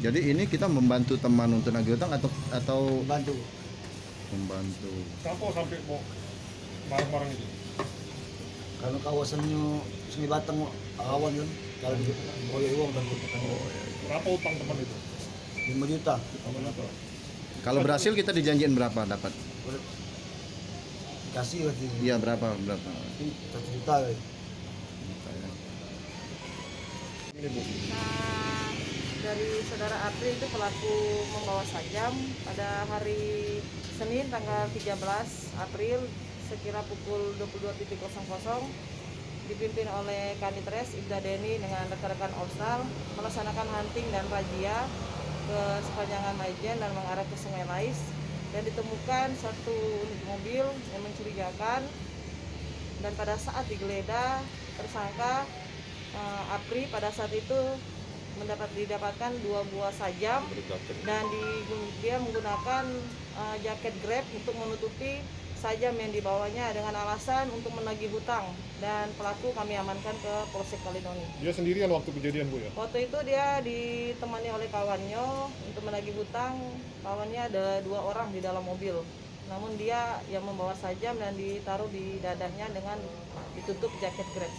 Jadi ini kita membantu teman untuk nagih utang atau Bantu. membantu. Kenapa sampai mau barang-barang itu? Karena kawasannya Sungai Batang awan kan. Kalau di oleh uang dan Berapa utang teman itu? 5 juta. Kalau berhasil kita dijanjiin berapa dapat? Kasih berarti. Iya berapa? 1 juta. Ini Bu. Nah, dari saudara Apri itu pelaku membawa sajam pada hari Senin tanggal 13 April sekira pukul 22.00 dipimpin oleh Kanitres Ibda Deni dengan rekan-rekan Orsal melaksanakan hunting dan razia ke sepanjangan Maijen dan mengarah ke Sungai Lais dan ditemukan satu unit mobil yang mencurigakan dan pada saat digeledah tersangka Apri pada saat itu didapatkan 2 buah sajam dan dia menggunakan jaket Grab untuk menutupi sajam yang dibawanya dengan alasan untuk menagih hutang dan pelaku kami amankan ke Polsek Kalidoni. Dia sendirian waktu kejadian Bu ya? Waktu itu dia ditemani oleh kawannya untuk menagih hutang. Kawannya ada 2 orang di dalam mobil. Namun dia yang membawa sajam dan ditaruh di dadanya dengan ditutup jaket Grab.